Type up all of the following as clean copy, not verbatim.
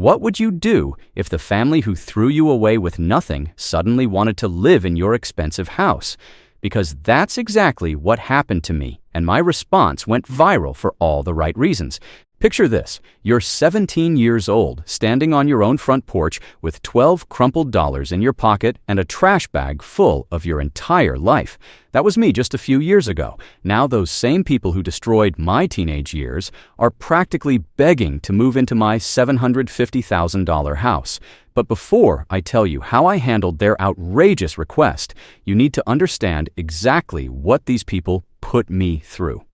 What would you do if the family who threw you away with nothing suddenly wanted to live in your expensive house? Because that's exactly what happened to me, and my response went viral for all the right reasons. Picture this. You're 17 years old, standing on your own front porch with 12 crumpled dollars in your pocket and a trash bag full of your entire life. That was me just a few years ago. Now those same people who destroyed my teenage years are practically begging to move into my $750,000 house. But before I tell you how I handled their outrageous request, you need to understand exactly what these people put me through.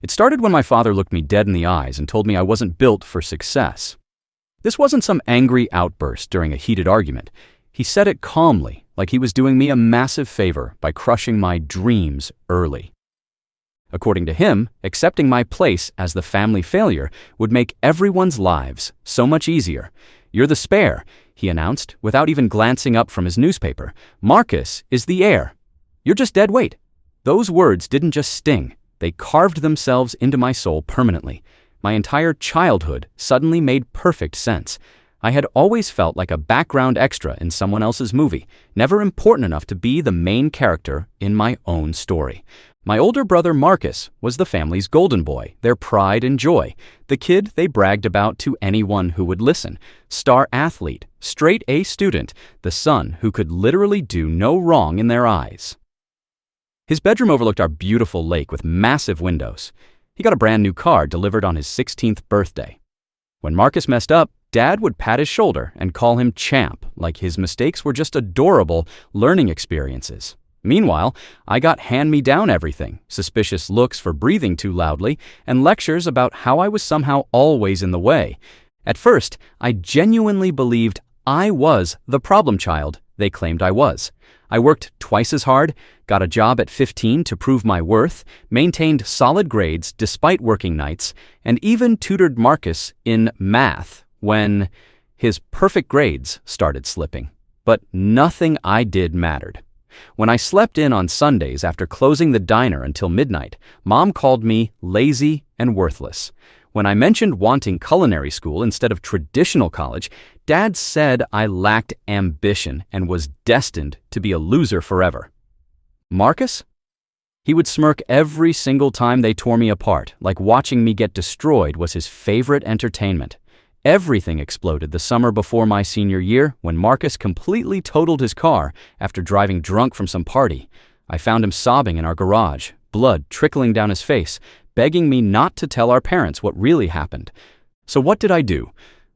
It started when my father looked me dead in the eyes and told me I wasn't built for success. This wasn't some angry outburst during a heated argument. He said it calmly, like he was doing me a massive favor by crushing my dreams early. According to him, accepting my place as the family failure would make everyone's lives so much easier. "You're the spare," he announced, without even glancing up from his newspaper. "Marcus is the heir. You're just dead weight." Those words didn't just sting. They carved themselves into my soul permanently. My entire childhood suddenly made perfect sense. I had always felt like a background extra in someone else's movie, never important enough to be the main character in my own story. My older brother Marcus was the family's golden boy, their pride and joy, the kid they bragged about to anyone who would listen. Star athlete, straight A student, the son who could literally do no wrong in their eyes. His bedroom overlooked our beautiful lake with massive windows. He got a brand new car delivered on his 16th birthday. When Marcus messed up, Dad would pat his shoulder and call him champ, like his mistakes were just adorable learning experiences. Meanwhile, I got hand-me-down everything, suspicious looks for breathing too loudly, and lectures about how I was somehow always in the way. At first, I genuinely believed I was the problem child they claimed I was. I worked twice as hard, got a job at 15 to prove my worth, maintained solid grades despite working nights, and even tutored Marcus in math when his perfect grades started slipping. But nothing I did mattered. When I slept in on Sundays after closing the diner until midnight, Mom called me lazy and worthless. When I mentioned wanting culinary school instead of traditional college, Dad said I lacked ambition and was destined to be a loser forever. Marcus? He would smirk every single time they tore me apart, like watching me get destroyed was his favorite entertainment. Everything exploded the summer before my senior year when Marcus completely totaled his car after driving drunk from some party. I found him sobbing in our garage, blood trickling down his face, begging me not to tell our parents what really happened. So what did I do?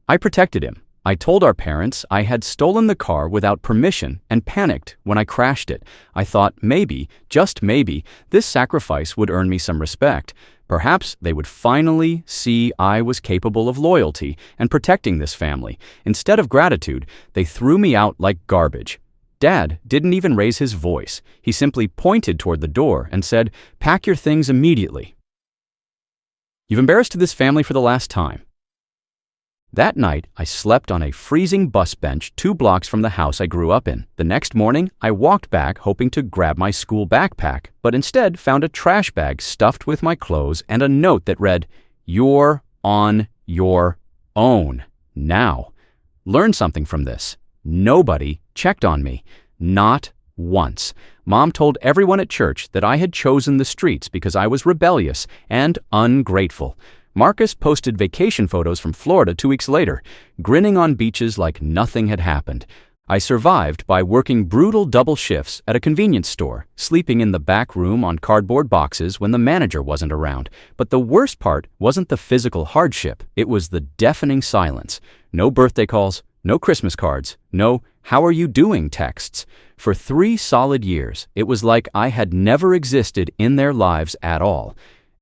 I protected him. I told our parents I had stolen the car without permission and panicked when I crashed it. I thought maybe, just maybe, this sacrifice would earn me some respect. Perhaps they would finally see I was capable of loyalty and protecting this family. Instead of gratitude, they threw me out like garbage. Dad didn't even raise his voice. He simply pointed toward the door and said, "Pack your things immediately. You've embarrassed this family for the last time." That night, I slept on a freezing bus bench 2 blocks from the house I grew up in. The next morning, I walked back hoping to grab my school backpack, but instead found a trash bag stuffed with my clothes and a note that read, "You're on your own now." Learn something from this. Nobody checked on me. Not once. Mom told everyone at church that I had chosen the streets because I was rebellious and ungrateful. Marcus posted vacation photos from Florida 2 weeks later, grinning on beaches like nothing had happened. I survived by working brutal double shifts at a convenience store, sleeping in the back room on cardboard boxes when the manager wasn't around. But the worst part wasn't the physical hardship, it was the deafening silence. No birthday calls, no Christmas cards, no "how are you doing" texts. For 3 solid years, it was like I had never existed in their lives at all.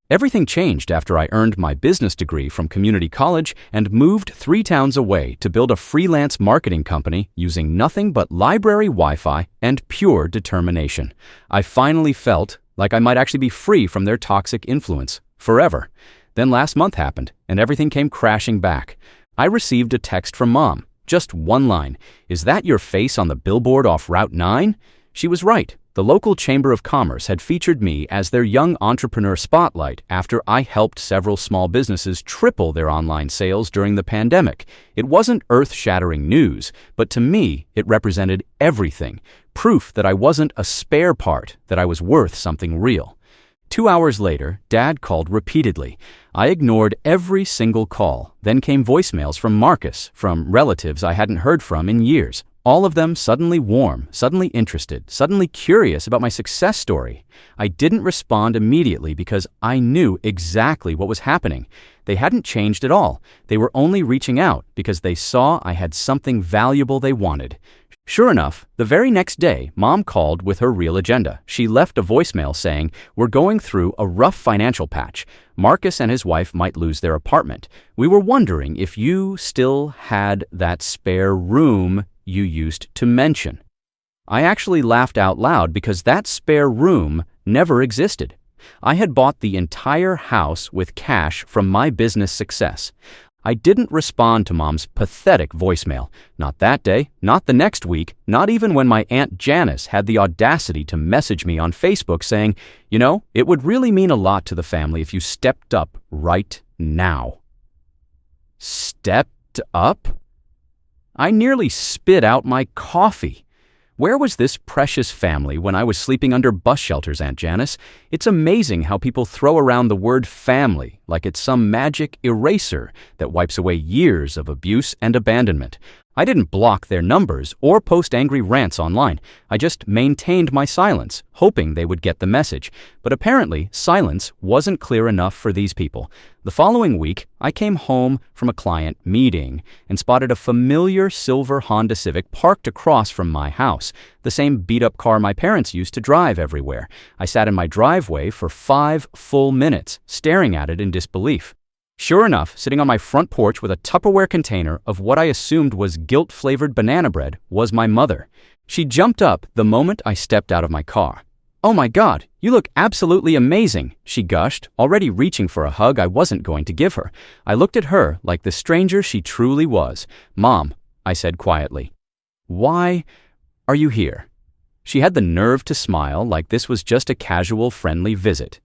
Everything changed after I earned my business degree from community college and moved 3 towns away to build a freelance marketing company using nothing but library Wi-Fi and pure determination. I finally felt like I might actually be free from their toxic influence forever. Then last month happened, and everything came crashing back. I received a text from Mom. Just one line. "Is that your face on the billboard off Route 9? She was right. The local Chamber of Commerce had featured me as their young entrepreneur spotlight after I helped several small businesses triple their online sales during the pandemic. It wasn't earth-shattering news, but to me, it represented everything. Proof that I wasn't a spare part, that I was worth something real. 2 hours later, Dad called repeatedly. I ignored every single call. Then came voicemails from Marcus, from relatives I hadn't heard from in years. All of them suddenly warm, suddenly interested, suddenly curious about my success story. I didn't respond immediately because I knew exactly what was happening. They hadn't changed at all. They were only reaching out because they saw I had something valuable they wanted. Sure enough, the very next day, Mom called with her real agenda. She left a voicemail saying, "We're going through a rough financial patch. Marcus and his wife might lose their apartment. We were wondering if you still had that spare room you used to mention." I actually laughed out loud because that spare room never existed. I had bought the entire house with cash from my business success. I didn't respond to Mom's pathetic voicemail. Not that day, not the next week, not even when my Aunt Janice had the audacity to message me on Facebook saying, "You know, it would really mean a lot to the family if you stepped up right now." Stepped up? I nearly spit out my coffee. Where was this precious family when I was sleeping under bus shelters, Aunt Janice? It's amazing how people throw around the word family like it's some magic eraser that wipes away years of abuse and abandonment. I didn't block their numbers or post angry rants online. I just maintained my silence, hoping they would get the message. But apparently, silence wasn't clear enough for these people. The following week, I came home from a client meeting and spotted a familiar silver Honda Civic parked across from my house, the same beat-up car my parents used to drive everywhere. I sat in my driveway for 5 full minutes, staring at it in disbelief. Sure enough, sitting on my front porch with a Tupperware container of what I assumed was guilt-flavored banana bread was my mother. She jumped up the moment I stepped out of my car. "Oh my God, you look absolutely amazing," she gushed, already reaching for a hug I wasn't going to give her. I looked at her like the stranger she truly was. "Mom," I said quietly, "why are you here?" She had the nerve to smile like this was just a casual, friendly visit.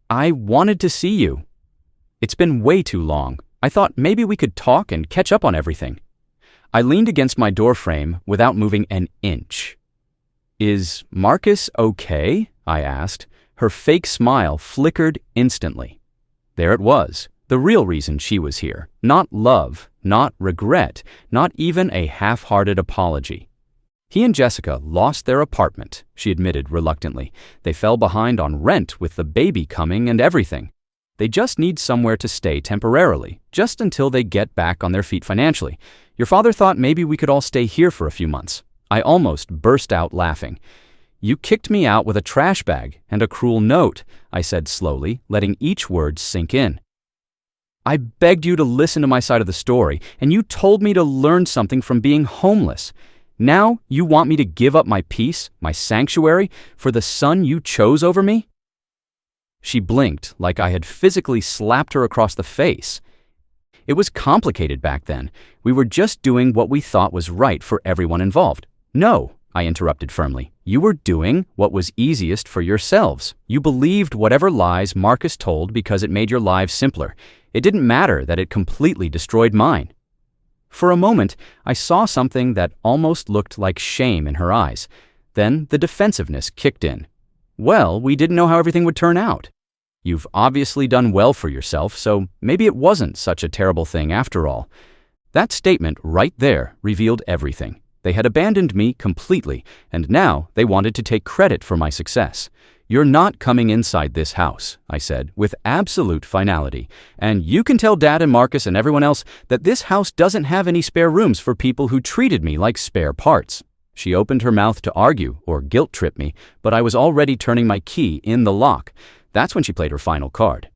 "I wanted to see you. It's been way too long. I thought maybe we could talk and catch up on everything." I leaned against my doorframe without moving an inch. "Is Marcus okay?" I asked. Her fake smile flickered instantly. There it was, the real reason she was here. Not love, not regret, not even a half-hearted apology. "He and Jessica lost their apartment," she admitted reluctantly. "They fell behind on rent with the baby coming and everything. They just need somewhere to stay temporarily, just until they get back on their feet financially. Your father thought maybe we could all stay here for a few months." I almost burst out laughing. "You kicked me out with a trash bag and a cruel note," I said slowly, letting each word sink in. "I begged you to listen to my side of the story, and you told me to learn something from being homeless. Now you want me to give up my peace, my sanctuary, for the son you chose over me?" She blinked like I had physically slapped her across the face. It was complicated back then. We were just doing what we thought was right for everyone involved. "No," I interrupted firmly. "You were doing what was easiest for yourselves. You believed whatever lies Marcus told because it made your lives simpler. It didn't matter that it completely destroyed mine." For a moment, I saw something that almost looked like shame in her eyes. Then the defensiveness kicked in. "Well, we didn't know how everything would turn out. You've obviously done well for yourself, so maybe it wasn't such a terrible thing after all." That statement right there revealed everything. They had abandoned me completely, and now they wanted to take credit for my success. "You're not coming inside this house," I said, with absolute finality. "And you can tell Dad and Marcus and everyone else that this house doesn't have any spare rooms for people who treated me like spare parts." She opened her mouth to argue or guilt-trip me, but I was already turning my key in the lock. That's when she played her final card.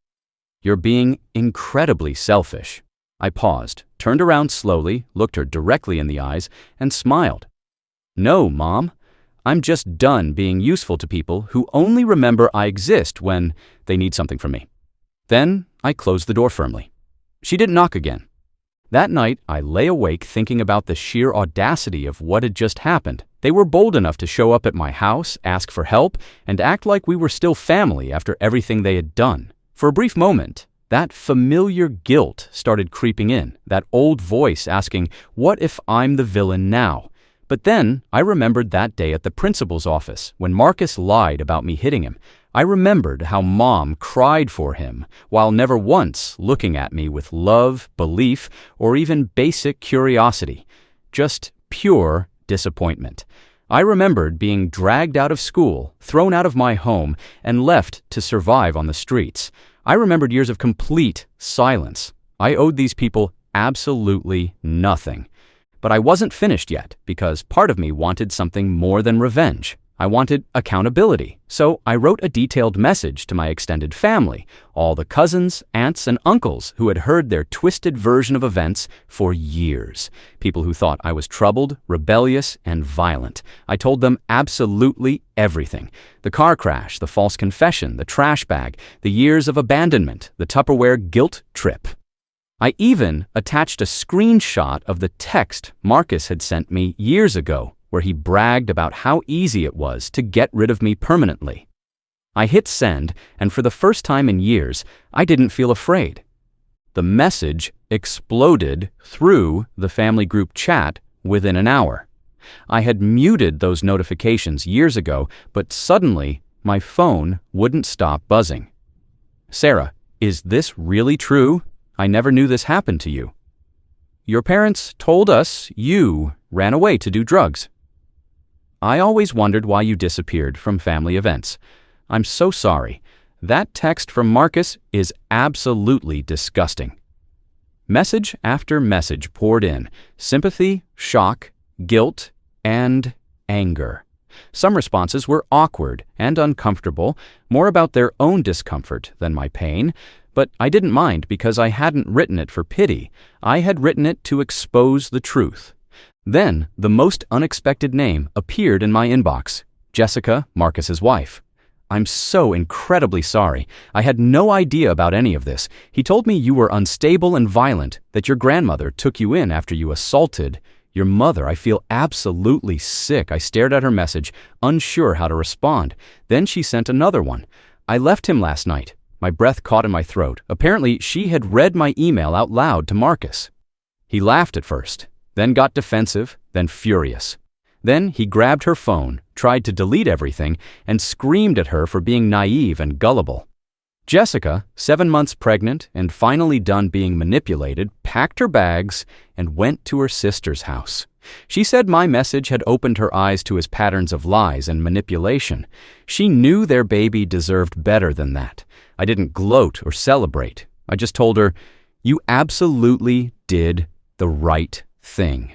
"You're being incredibly selfish." I paused, turned around slowly, looked her directly in the eyes, and smiled. "No, Mom. I'm just done being useful to people who only remember I exist when they need something from me." Then I closed the door firmly. She didn't knock again. That night, I lay awake thinking about the sheer audacity of what had just happened. They were bold enough to show up at my house, ask for help, and act like we were still family after everything they had done. For a brief moment, that familiar guilt started creeping in, that old voice asking, what if I'm the villain now? But then I remembered that day at the principal's office when Marcus lied about me hitting him. I remembered how Mom cried for him while never once looking at me with love, belief, or even basic curiosity. Just pure disappointment. I remembered being dragged out of school, thrown out of my home, and left to survive on the streets. I remembered years of complete silence. I owed these people absolutely nothing. But I wasn't finished yet, because part of me wanted something more than revenge. I wanted accountability. So I wrote a detailed message to my extended family, all the cousins, aunts, and uncles who had heard their twisted version of events for years. People who thought I was troubled, rebellious, and violent. I told them absolutely everything. The car crash, the false confession, the trash bag, the years of abandonment, the Tupperware guilt trip. I even attached a screenshot of the text Marcus had sent me years ago, where he bragged about how easy it was to get rid of me permanently. I hit send, and for the first time in years, I didn't feel afraid. The message exploded through the family group chat within an hour. I had muted those notifications years ago, but suddenly my phone wouldn't stop buzzing. Sarah, is this really true? I never knew this happened to you. Your parents told us you ran away to do drugs. I always wondered why you disappeared from family events. I'm so sorry. That text from Marcus is absolutely disgusting. Message after message poured in. Sympathy, shock, guilt, and anger. Some responses were awkward and uncomfortable, more about their own discomfort than my pain, but I didn't mind because I hadn't written it for pity. I had written it to expose the truth. Then, the most unexpected name appeared in my inbox. Jessica, Marcus's wife. I'm so incredibly sorry. I had no idea about any of this. He told me you were unstable and violent, that your grandmother took you in after you assaulted your mother. I feel absolutely sick. I stared at her message, unsure how to respond. Then she sent another one. I left him last night. My breath caught in my throat. Apparently, she had read my email out loud to Marcus. He laughed at first, then got defensive, then furious. Then he grabbed her phone, tried to delete everything, and screamed at her for being naive and gullible. Jessica, 7 months pregnant and finally done being manipulated, packed her bags and went to her sister's house. She said my message had opened her eyes to his patterns of lies and manipulation. She knew their baby deserved better than that. I didn't gloat or celebrate. I just told her, you absolutely did the right thing.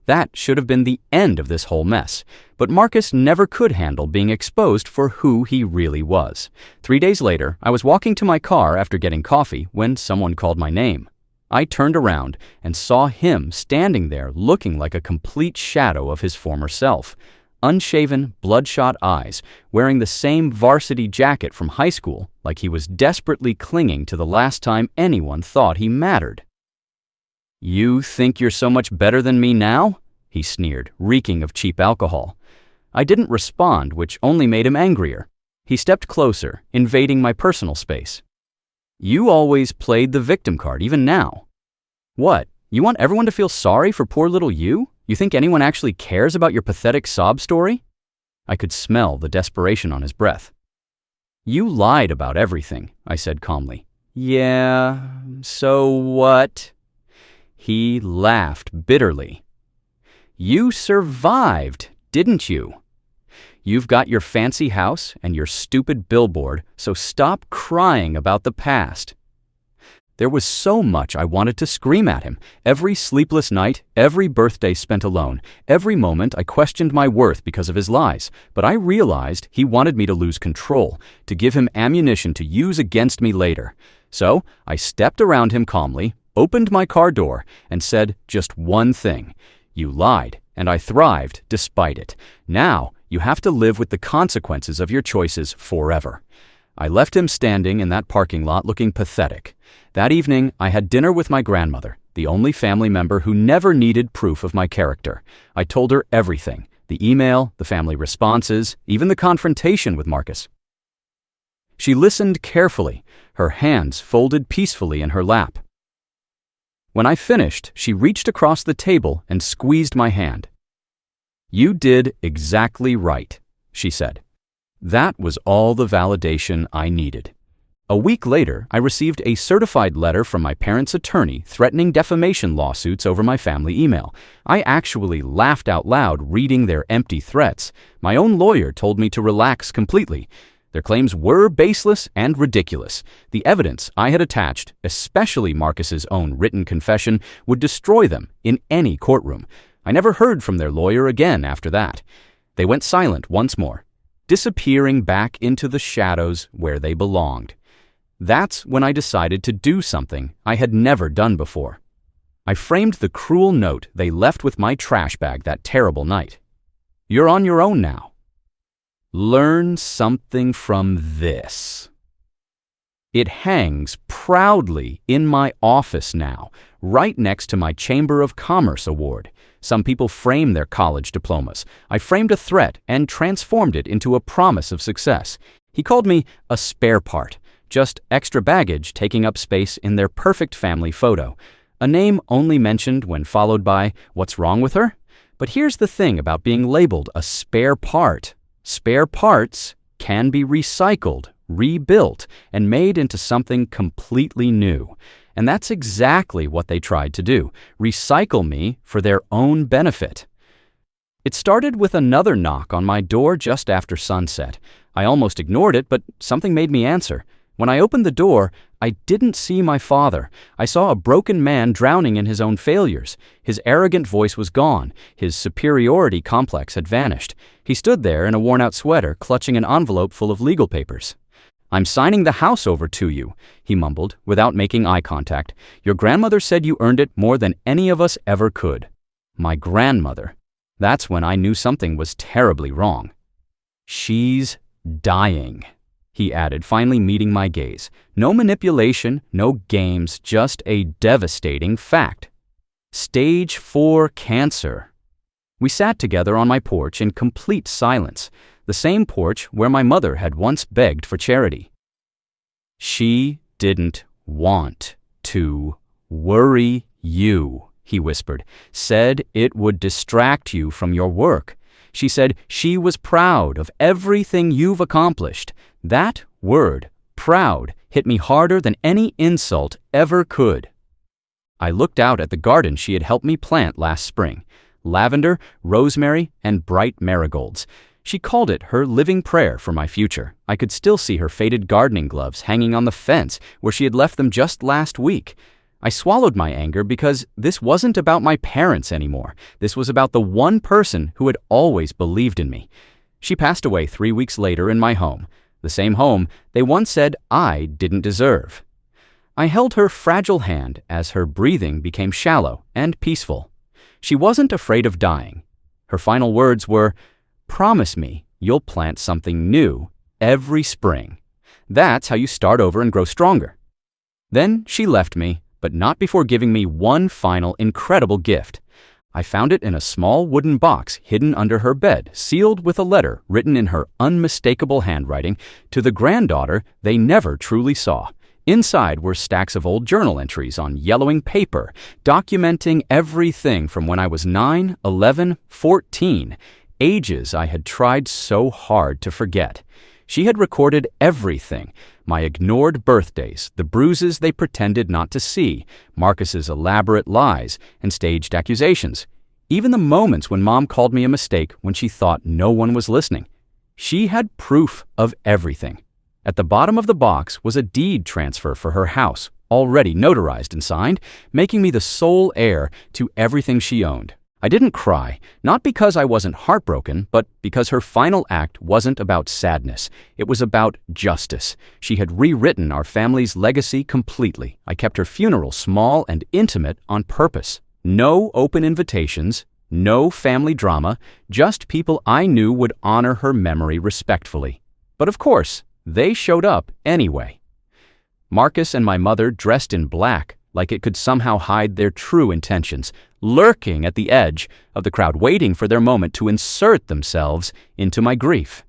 That should have been the end of this whole mess, but Marcus never could handle being exposed for who he really was. 3 days later, I was walking to my car after getting coffee when someone called my name. I turned around and saw him standing there looking like a complete shadow of his former self. Unshaven, bloodshot eyes, wearing the same varsity jacket from high school, like he was desperately clinging to the last time anyone thought he mattered. You think you're so much better than me now? He sneered, reeking of cheap alcohol. I didn't respond, which only made him angrier. He stepped closer, invading my personal space. You always played the victim card, even now. What? You want everyone to feel sorry for poor little you? You think anyone actually cares about your pathetic sob story? I could smell the desperation on his breath. You lied about everything, I said calmly. Yeah, so what? He laughed bitterly. You survived, didn't you? You've got your fancy house and your stupid billboard, so stop crying about the past. There was so much I wanted to scream at him. Every sleepless night, every birthday spent alone, every moment I questioned my worth because of his lies. But I realized he wanted me to lose control, to give him ammunition to use against me later. So I stepped around him calmly, opened my car door, and said just one thing. You lied, and I thrived despite it. Now, you have to live with the consequences of your choices forever. I left him standing in that parking lot looking pathetic. That evening, I had dinner with my grandmother, the only family member who never needed proof of my character. I told her everything, The email, the family responses, even the confrontation with Marcus. She listened carefully, her hands folded peacefully in her lap. When I finished, she reached across the table and squeezed my hand. "You did exactly right," she said. That was all the validation I needed. A week later, I received a certified letter from my parents' attorney threatening defamation lawsuits over my family email. I actually laughed out loud reading their empty threats. My own lawyer told me to relax completely. Their claims were baseless and ridiculous. The evidence I had attached, especially Marcus's own written confession, would destroy them in any courtroom. I never heard from their lawyer again after that. They went silent once more, disappearing back into the shadows where they belonged. That's when I decided to do something I had never done before. I framed the cruel note they left with my trash bag that terrible night. "You're on your own now. Learn something from this." It hangs proudly in my office now, right next to my Chamber of Commerce award. Some people frame their college diplomas. I framed a threat and transformed it into a promise of success. He called me a spare part, just extra baggage taking up space in their perfect family photo. A name only mentioned when followed by, "What's wrong with her?" But here's the thing about being labeled a spare part. Spare parts can be recycled, rebuilt, and made into something completely new. And that's exactly what they tried to do, recycle me for their own benefit. It started with another knock on my door just after sunset. I almost ignored it, but something made me answer. When I opened the door, I didn't see my father. I saw a broken man drowning in his own failures. His arrogant voice was gone. His superiority complex had vanished. He stood there in a worn-out sweater, clutching an envelope full of legal papers. "I'm signing the house over to you," he mumbled, without making eye contact. "Your grandmother said you earned it more than any of us ever could." My grandmother. That's when I knew something was terribly wrong. "She's dying," he added, finally meeting my gaze. No manipulation, no games, just a devastating fact. Stage 4 cancer. We sat together on my porch in complete silence, the same porch where my mother had once begged for charity. "She didn't want to worry you," he whispered, "said it would distract you from your work. She said she was proud of everything you've accomplished." That word, proud, hit me harder than any insult ever could. I looked out at the garden she had helped me plant last spring. Lavender, rosemary, and bright marigolds. She called it her living prayer for my future. I could still see her faded gardening gloves hanging on the fence where she had left them just last week. I swallowed my anger because this wasn't about my parents anymore. This was about the one person who had always believed in me. She passed away 3 weeks later in my home, the same home they once said I didn't deserve. I held her fragile hand as her breathing became shallow and peaceful. She wasn't afraid of dying. Her final words were, "Promise me you'll plant something new every spring. That's how you start over and grow stronger." Then she left me, but not before giving me one final incredible gift. I found it in a small wooden box hidden under her bed, sealed with a letter written in her unmistakable handwriting to the granddaughter they never truly saw. Inside were stacks of old journal entries on yellowing paper, documenting everything from when I was 9, 11, 14, ages I had tried so hard to forget. She had recorded everything: my ignored birthdays, the bruises they pretended not to see, Marcus's elaborate lies and staged accusations, even the moments when Mom called me a mistake when she thought no one was listening. She had proof of everything. At the bottom of the box was a deed transfer for her house, already notarized and signed, making me the sole heir to everything she owned. I didn't cry, not because I wasn't heartbroken, but because her final act wasn't about sadness. It was about justice. She had rewritten our family's legacy completely. I kept her funeral small and intimate on purpose. No open invitations, no family drama, just people I knew would honor her memory respectfully. But of course, they showed up anyway. Marcus and my mother dressed in black, like it could somehow hide their true intentions, lurking at the edge of the crowd, waiting for their moment to insert themselves into my grief.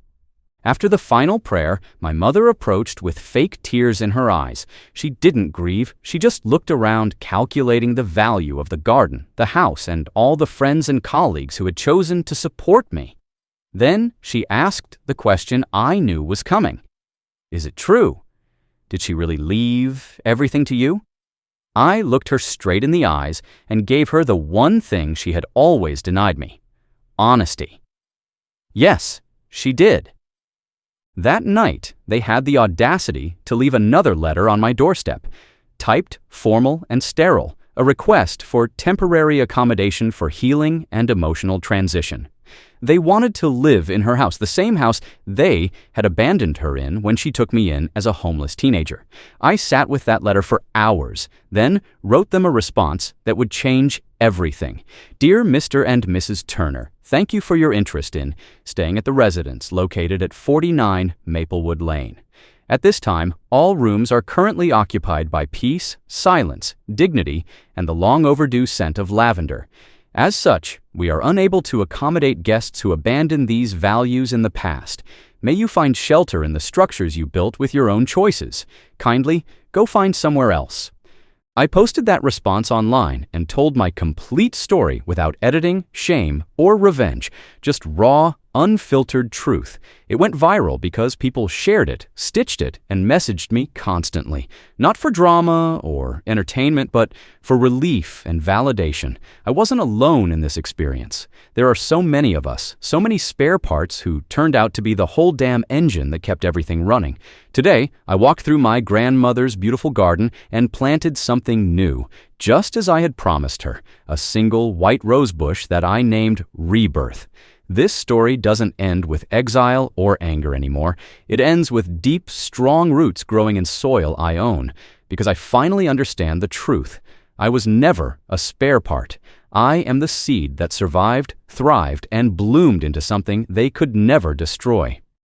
After the final prayer, my mother approached with fake tears in her eyes. She didn't grieve. She just looked around, calculating the value of the garden, the house, and all the friends and colleagues who had chosen to support me. Then she asked the question I knew was coming. Is it true? Did she really leave everything to you? I looked her straight in the eyes and gave her the one thing she had always denied me: honesty. Yes, she did. That night, they had the audacity to leave another letter on my doorstep, typed, formal, and sterile, a request for temporary accommodation for healing and emotional transition. They wanted to live in her house, the same house they had abandoned her in when she took me in as a homeless teenager. I sat with that letter for hours, then wrote them a response that would change everything. Dear Mr. and Mrs. Turner, thank you for your interest in staying at the residence located at 49 Maplewood Lane. At this time, all rooms are currently occupied by peace, silence, dignity, and the long overdue scent of lavender. As such, we are unable to accommodate guests who abandon these values in the past. May you find shelter in the structures you built with your own choices. Kindly, go find somewhere else. I posted that response online and told my complete story without editing, shame, or revenge, just raw, unfiltered truth. It went viral because people shared it, stitched it, and messaged me constantly. Not for drama or entertainment, but for relief and validation. I wasn't alone in this experience. There are so many of us, so many spare parts who turned out to be the whole damn engine that kept everything running. Today, I walked through my grandmother's beautiful garden and planted something new, just as I had promised her, a single white rose bush that I named Rebirth. This story doesn't end with exile or anger anymore. It ends with deep, strong roots growing in soil I own, because I finally understand the truth. I was never a spare part. I am the seed that survived, thrived, and bloomed into something they could never destroy.